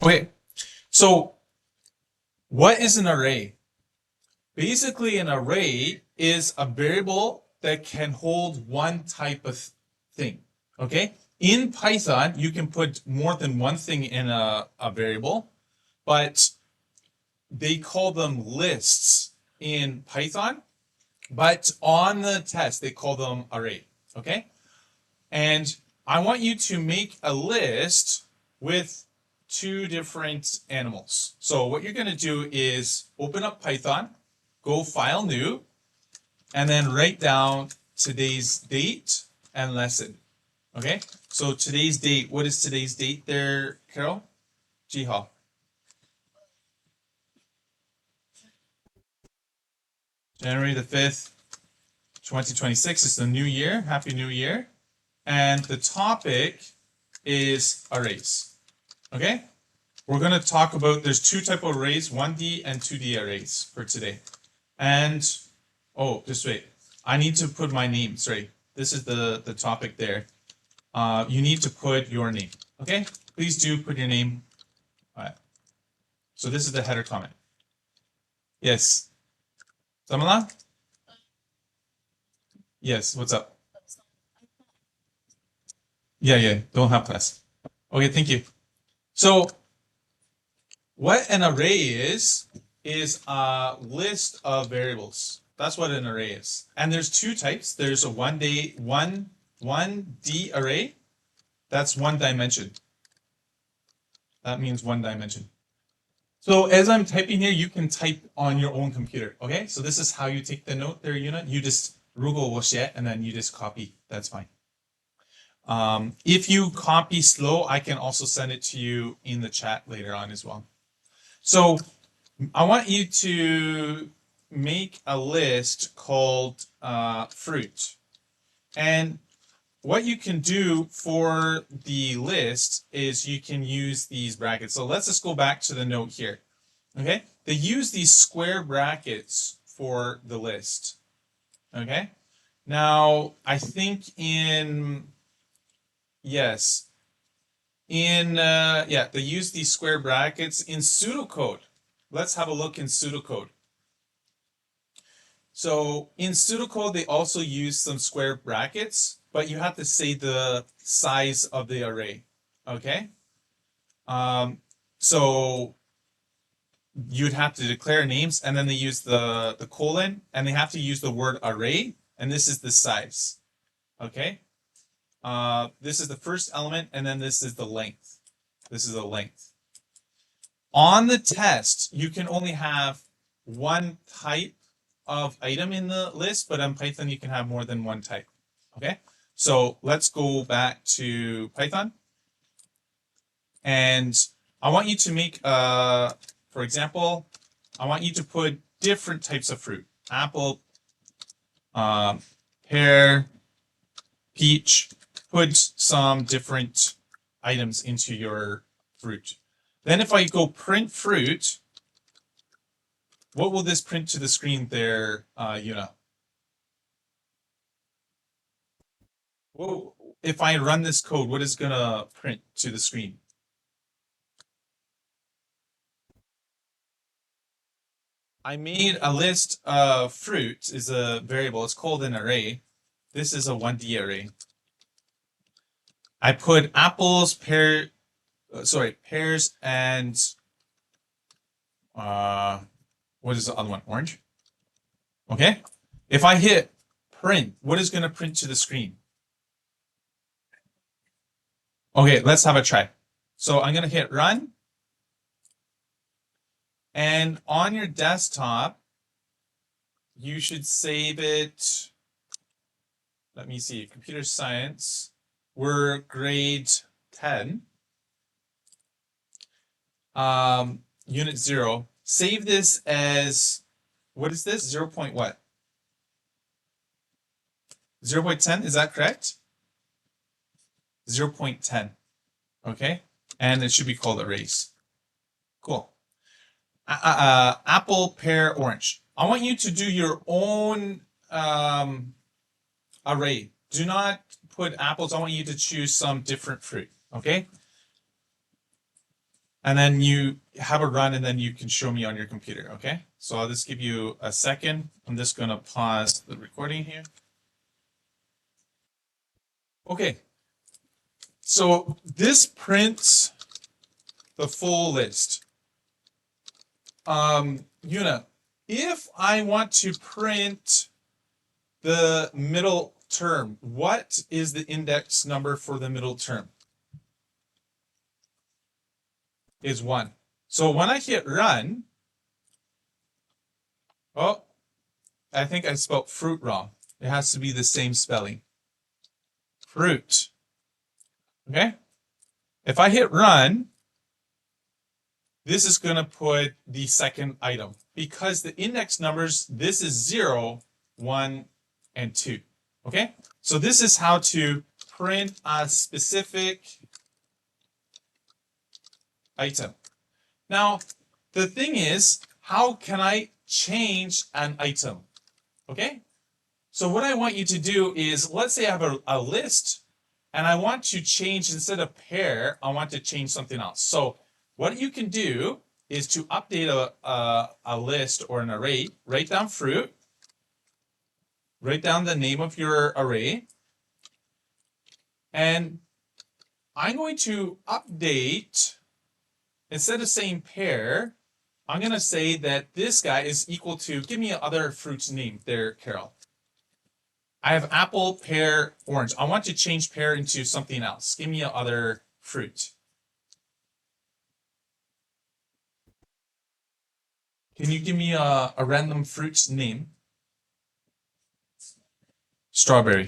Okay, so what is an array? Basically, an array is a variable that can hold one type of thing. Okay? In Python, you can put more than one thing in a variable, but they call them lists in Python. But on the test, they call them array. Okay? And I want you to make a list with two different animals. So what you're going to do is open up Python, go File New, and then write down today's date and lesson. Okay? So today's date, what is today's date there, Carol? Jiha. January the 5th, 2026 is the new year. Happy New Year. And the topic is arrays. Okay? We're going to talk about, there's two type of arrays, 1D and 2D arrays for today. And, oh, just wait. I need to put my name, sorry. This is the topic there. You need to put your name, okay? Please do put your name. All right. So this is the header comment. Yes. Samala? Yes, what's up? Yeah, don't have class. Okay, thank you. So what an array is a list of variables. That's what an array is. And there's two types. There's a 1D array. That's one dimension. That means one dimension. So as I'm typing here, you can type on your own computer. Okay, so this is how you take the note there, Yuna. You just Google Woshet and then you just copy. That's fine. If you copy slow, I can also send it to you in the chat later on as well. So I want you to make a list called fruit. And what you can do for the list is you can use these brackets. So let's just go back to the note here. Okay, they use these square brackets for the list. Okay, now I think they use these square brackets in pseudocode. Let's have a look in pseudocode. So in pseudocode, they also use some square brackets, but you have to say the size of the array, okay? So you'd have to declare names, and then they use the colon, and they have to use the word array, and this is the size, okay? This is the first element, and then this is the length. This is the length. On the test, you can only have one type of item in the list, but in Python, you can have more than one type. Okay, so let's go back to Python. And I want you to make, for example, I want you to put different types of fruit. Apple, pear, peach. Put some different items into your fruit. Then if I go print fruit, what will this print to the screen there, Yuna? Well, if I run this code, what is going to print to the screen? I made a list of fruit is a variable. It's called an array. This is a 1D array. I put apples, pears, and what is the other one? Orange. Okay. If I hit print, what is going to print to the screen? Okay, let's have a try. So I'm going to hit run. And on your desktop, you should save it. Let me see. Computer Science. We're grade 10. Unit 0. Save this as, what is this? 0. What? 0.10, is that correct? 0.10. Okay, and it should be called arrays. Cool. Apple, pear, orange. I want you to do your own array. Do not put apples. I want you to choose some different fruit. Okay. and then you have a run, and then you can show me on your computer, okay? So I'll just give you a second. I'm just going to pause the recording here. Okay. So this prints the full list. Yuna, if I want to print the middle term, what is the index number for the middle term? Is 1. So when I hit run, oh, I think I spelled fruit wrong. It has to be the same spelling. Fruit. Okay? If I hit run, this is going to put the second item because the index numbers, this is 0, 1, and 2. Okay? So this is how to print a specific item. Now, the thing is, how can I change an item? Okay? So what I want you to do is, let's say I have a list, and I want to change, instead of pair, I want to change something else. So what you can do is to update a list or an array, write down fruit, write down the name of your array, and I'm going to update, instead of saying pair, I'm going to say that this guy is equal to, give me other fruit's name there, Carol. I have apple, pear, orange. I want to change pear into something else. Give me other fruit. Can you give me a random fruit's name? Strawberry.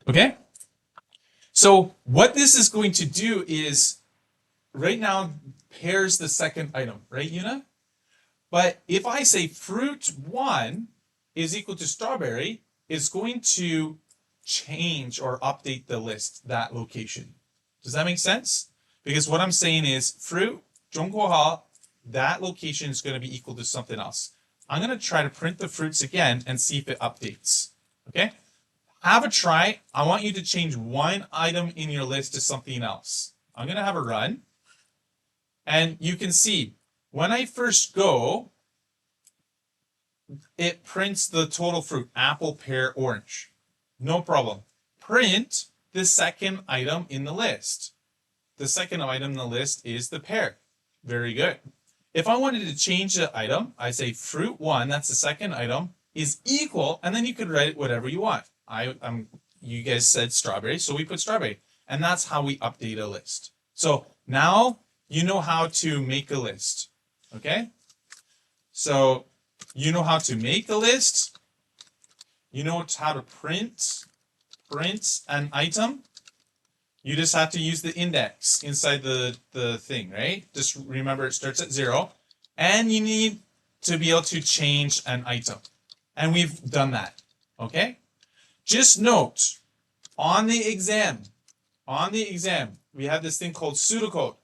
Okay? So what this is going to do is, right now, pear is the second item, right, Yuna? But if I say fruit 1 is equal to strawberry, it's going to change or update the list, that location. Does that make sense? Because what I'm saying is fruit, 中括号, that location is going to be equal to something else. I'm going to try to print the fruits again and see if it updates. Okay? Have a try. I want you to change one item in your list to something else. I'm going to have a run. And you can see, when I first go, it prints the total fruit, apple, pear, orange. No problem. Print the second item in the list. The second item in the list is the pear. Very good. If I wanted to change the item, I say fruit 1, that's the second item, is equal, and then you could write whatever you want. You guys said strawberry, so we put strawberry. And that's how we update a list. So now you know how to make a list. Okay? So you know how to make a list. You know how to print an item. You just have to use the index inside the thing, right? Just remember it starts at 0. And you need to be able to change an item. And we've done that, okay? Just note, on the exam, we have this thing called pseudocode.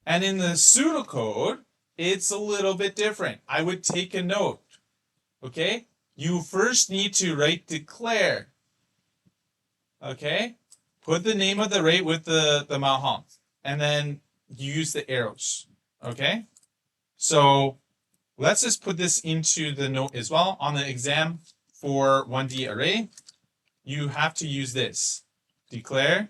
And in the pseudocode, it's a little bit different. I would take a note, okay? You first need to write declare. Okay, put the name of the array with the mahong, and then you use the arrows. Okay, so let's just put this into the note as well. On the exam for 1D array, you have to use this. Declare.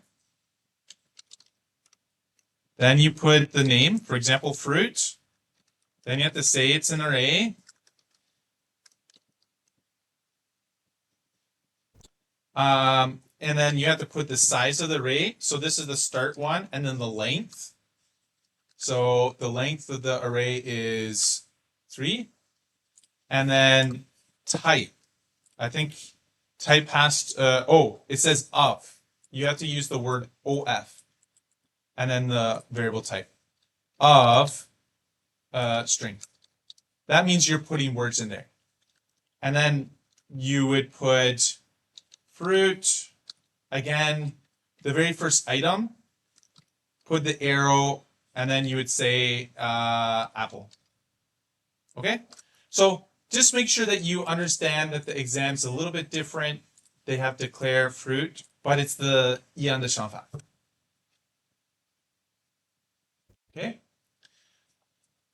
Then you put the name, for example, fruit. Then you have to say it's an array. And then you have to put the size of the array. So this is the start one, and then the length. So the length of the array is 3. And then type. I think type has, it says of. You have to use the word OF. And then the variable type of string. That means you're putting words in there. And then you would put fruit. Again, the very first item, put the arrow, and then you would say apple. Okay? So just make sure that you understand that the exam's a little bit different. They have declare fruit, but it's the 一样的想法。Okay.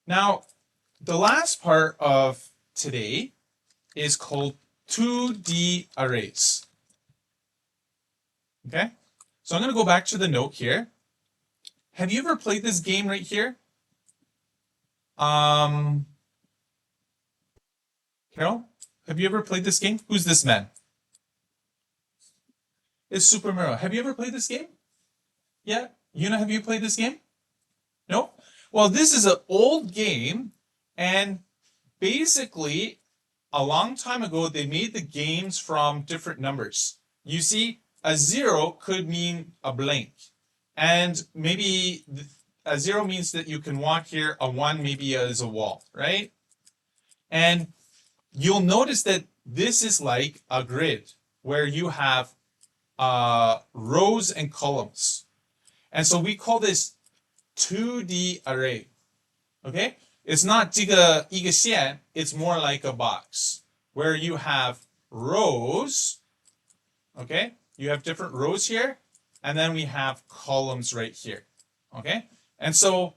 Now, the last part of today is called 2D arrays. Okay. So I'm going to go back to the note here. Have you ever played this game right here? Carol, have you ever played this game? Who's this man? It's Super Mario. Have you ever played this game? Yeah? Yuna, have you played this game? No? Well, this is an old game, and basically, a long time ago, they made the games from different numbers. You see, a 0 could mean a blank. And maybe a 0 means that you can walk here. A 1 maybe is a wall, right? And you'll notice that this is like a grid where you have rows and columns. And so we call this 2D array. Okay? It's not 这个一个线, it's more like a box where you have rows. Okay? You have different rows here, and then we have columns right here. Okay? And so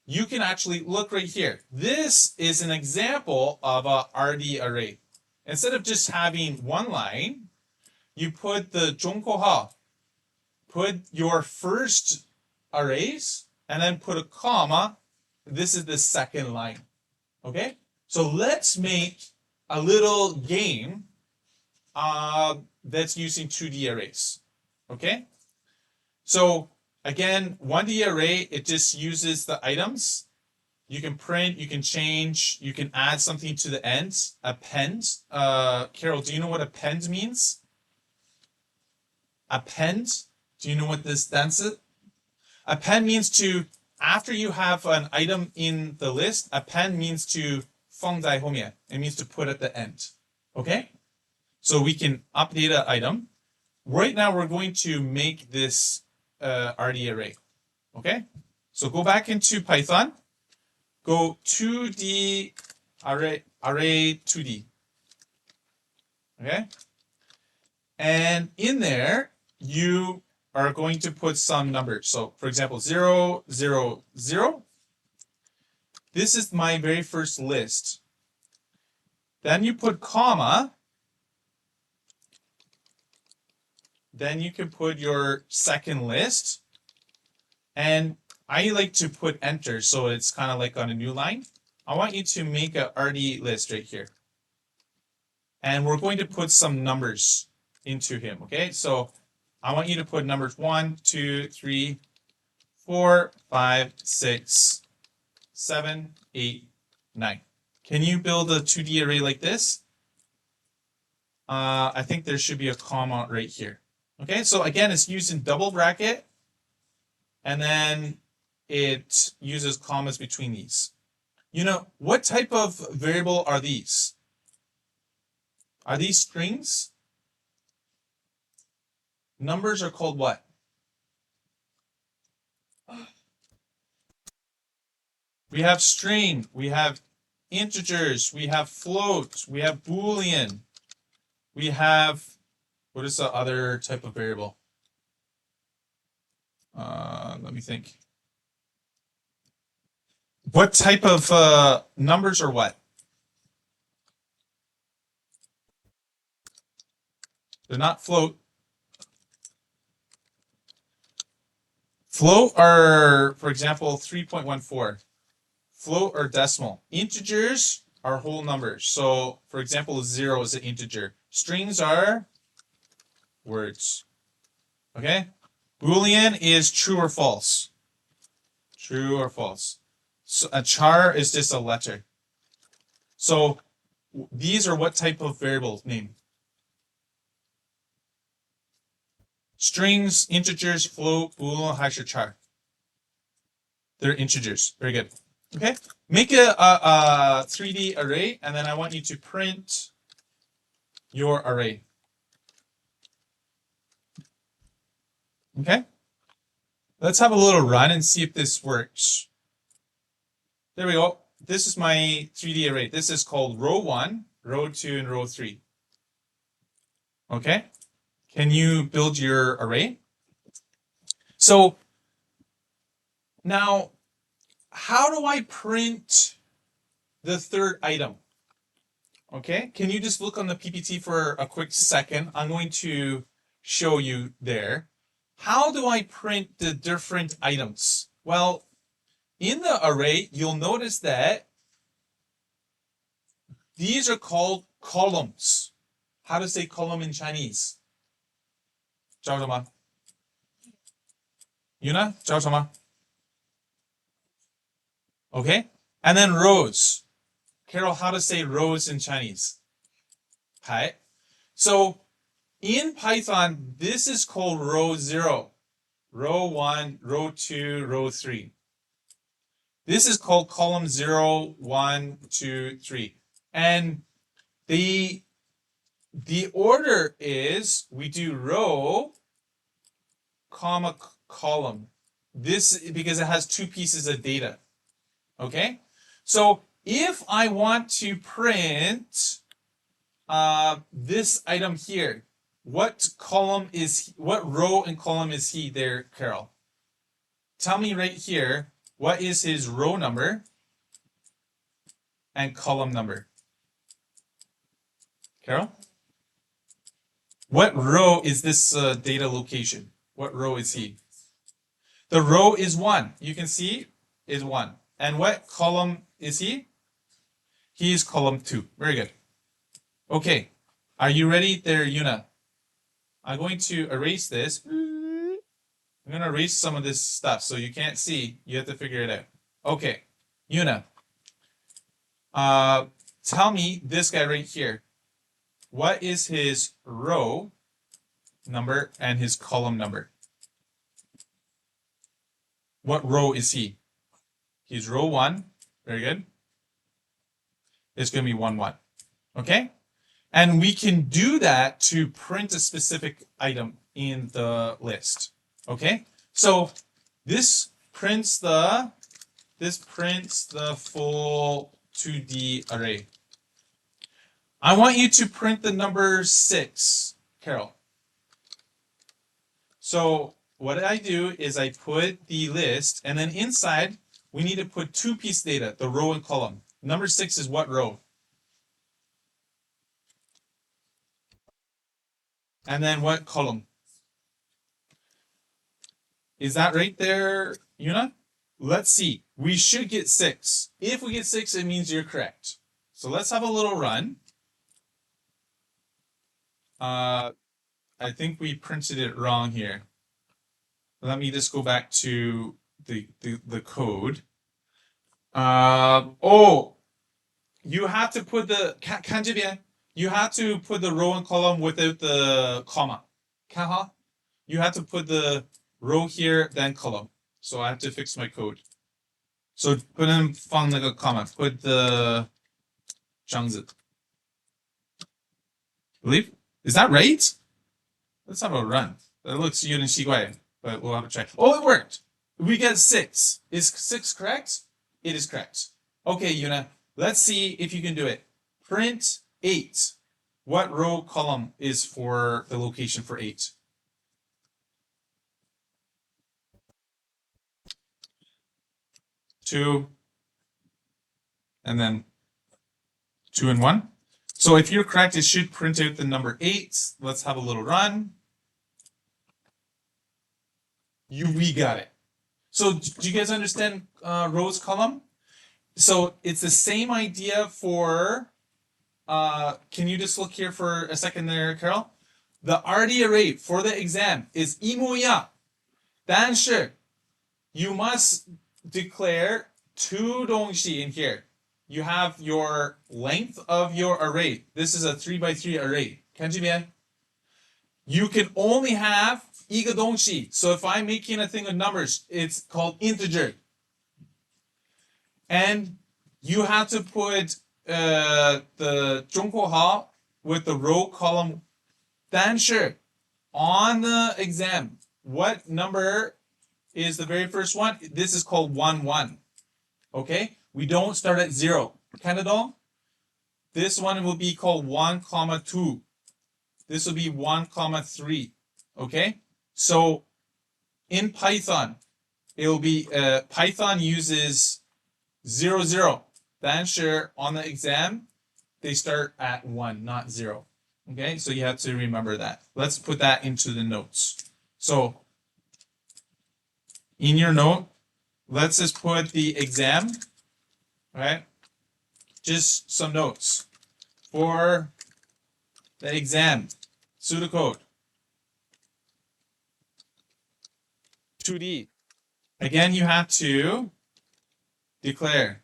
you can actually look right here. This is an example of a RD array. Instead of just having one line, you put the 中括号, put your first arrays, and then put a comma. This is the second line. Okay? So let's make a little game that's using 2D arrays. Okay? So again, 1D array, it just uses the items. You can print, you can change, you can add something to the end. Append. Carol, do you know what append means? Append. Do you know what this stands for? Append means to, after you have an item in the list, append means to 放在后面. It means to put at the end. Okay? So we can update an item. Right now we're going to make this RD array. Okay? So go back into Python. Go 2D array 2D. Okay? And in there, you are going to put some numbers. So for example, 0, 0, 0. This is my very first list. Then you put comma. Then you can put your second list. And I like to put enter, so it's kind of like on a new line. I want you to make a RD list right here. And we're going to put some numbers into him, okay? So I want you to put numbers 1, 2, 3, 4, 5, 6, 7, 8, 9. Can you build a 2D array like this? I think there should be a comma right here. Okay, so again, it's using double bracket, and then it uses commas between these. You know, what type of variable are these? Are these strings? Numbers are called what? We have string, we have integers, we have float, we have Boolean, we have, what is the other type of variable? Let me think. What type of numbers are what? They're not float. Float are, for example, 3.14. Float are decimal. Integers are whole numbers. So, for example, 0 is an integer. Strings are words. Okay? Boolean is true or false. True or false. So a char is just a letter. So these are what type of variables name? Strings, integers, float, Boolean, hash, or char. They're integers. Very good. Okay. Make a 3D array, and then I want you to print your array. Okay. Let's have a little run and see if this works. There we go. This is my 3D array. This is called row 1, row 2, and row 3. Okay. Can you build your array? So now, how do I print the third item? Okay, can you just look on the PPT for a quick second? I'm going to show you there. How do I print the different items? Well, in the array, you'll notice that these are called columns. How to say column in Chinese? 叫什么? Yuna, 叫什么? Okay, and then rows. Carol, how to say rows in Chinese? 排. So in Python, this is called row 0, row 1, row 2, row 3. This is called column 0, 1, 2, 3. And the order is we do row, comma, column. This because it has two pieces of data. Okay? So if I want to print this item here, what row and column is he there, Carol? Tell me right here, what is his row number and column number? Carol? What row is this data location? What row is he? The row is 1. You can see is 1. And what column is he? He is column 2. Very good. Okay. Are you ready there, Yuna? I'm going to erase this. I'm going to erase some of this stuff so you can't see. You have to figure it out. Okay. Yuna. Tell me this guy right here. What is his row number and his column number? What row is he? He's row 1. Very good. It's going to be 1, 1. Okay? And we can do that to print a specific item in the list. Okay? So this prints the full 2D array. I want you to print the number 6, Carol. So what I do is I put the list, and then inside we need to put two piece data, the row and column. Number 6 is what row? And then what column? Is that right there, Yuna? Let's see. We should get 6. If we get 6, it means you're correct. So let's have a little run. I think we printed it wrong here. Let me just go back to the code. You have to put the 看这边 you have to put the row and column without the comma. 看哈 you have to put the row here, then column. So I have to fix my code. So 不能放那个 comma, put the 这样子. Believe? Is that right? Let's have a run. That looks 有点奇怪, but we'll have a try. Oh, it worked. We get 6. Is 6 correct? It is correct. Okay, Yuna, let's see if you can do it. Print 8. What row column is for the location for 8? Two, and then 2 and 1. So if you're correct, it should print out the number 8. Let's have a little run. We got it. So do you guys understand rows column? So it's the same idea for, can you just look here for a second there, Carol? The RD array for the exam is 一模一样. 但是 you must declare two 东西 in here. You have your length of your array. This is a 3x3 array. 看这边. You can only have 一个东西. So if I'm making a thing of numbers, it's called integer. And you have to put the 中括号 with the row column. 但是 on the exam, what number is the very first one? This is called 1, 1. Okay? We don't start at 0. 看得懂? This one will be called 1, 2. This will be 1 comma 3. Okay, so in Python, it will be Python uses 0 0. The answer on the exam, they start at 1, not 0. Okay, so you have to remember that. Let's put that into the notes. So in your note, let's just put the exam, right? Just some notes for the exam. Pseudocode. 2D. Again, you have to declare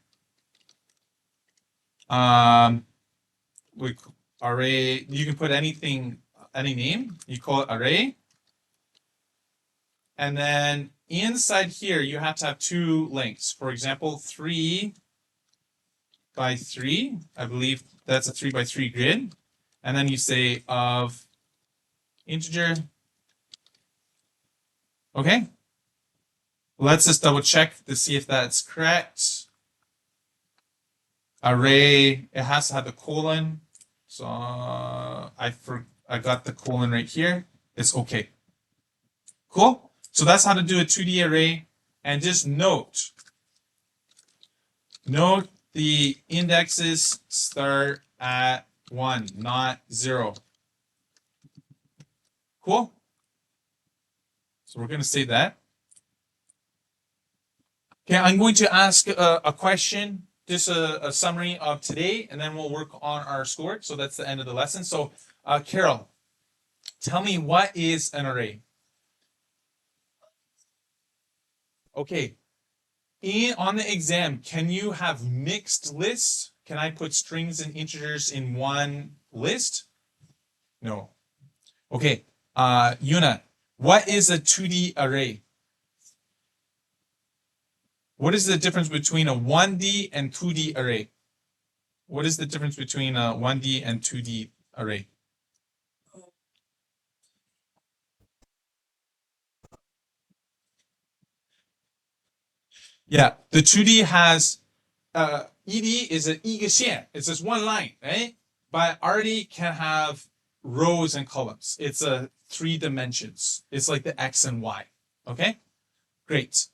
array. You can put anything, any name. You call it array. And then inside here, you have to have 2 lengths. For example, 3 by 3. I believe that's a 3 by 3 grid. And then you say of integer. Okay. Let's just double check to see if that's correct. Array, it has to have the colon. So I got the colon right here. It's okay. Cool. So that's how to do a 2D array. And just note the indexes start at 1, not 0. Cool. So we're going to say that. Okay, I'm going to ask a question, just a summary of today, and then we'll work on our schoolwork. So that's the end of the lesson. So Carol, tell me, what is an array? Okay, on the exam, can you have mixed lists? Can I put strings and integers in one list? No. Okay, Yuna, what is a 2D array? What is the difference between a 1D and 2D array? What is the difference between a 1D and 2D array? Yeah, the 2D has ED is an 一个线. It's just one line, right? But already can have rows and columns. It's a 3 dimensions. It's like the X and Y. Okay, great.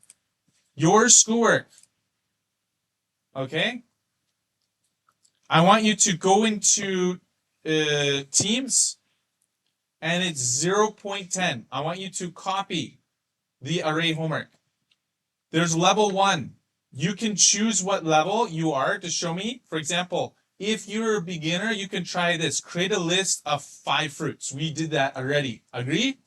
Your schoolwork. Okay, I want you to go into Teams, and it's 0.10. I want you to copy the array homework. There's level 1. You can choose what level you are to show me. For example, if you're a beginner, you can try this. Create a list of 5 fruits. We did that already. Agree?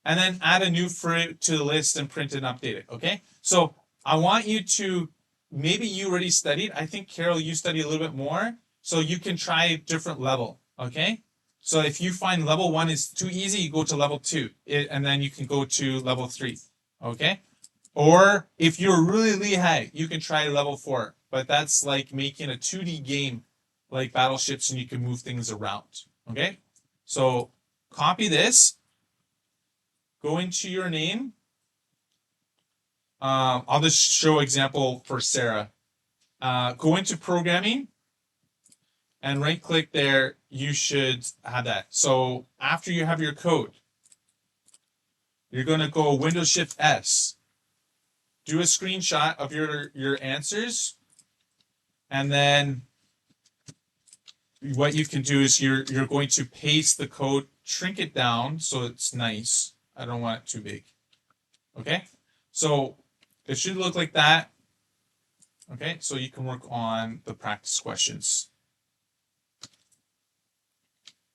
And then add a new fruit to the list and print and update it. Okay? So I want you to, maybe you already studied. I think, Carol, you studied a little bit more. So you can try a different level. Okay? So if you find level 1 is too easy, you go to level 2. And then you can go to level 3. Okay? Or if you're really high, you can try level 4. But that's like making a 2D game like battleships, and you can move things around. Okay? So copy this. Go into your name. I'll just show example for Sarah. Go into programming and right click there. You should have that. So after you have your code, you're going to go Windows Shift S. Do a screenshot of your answers, and then what you can do is you're going to paste the code, shrink it down so it's nice. I don't want it too big. Okay, so it should look like that. Okay, so you can work on the practice questions.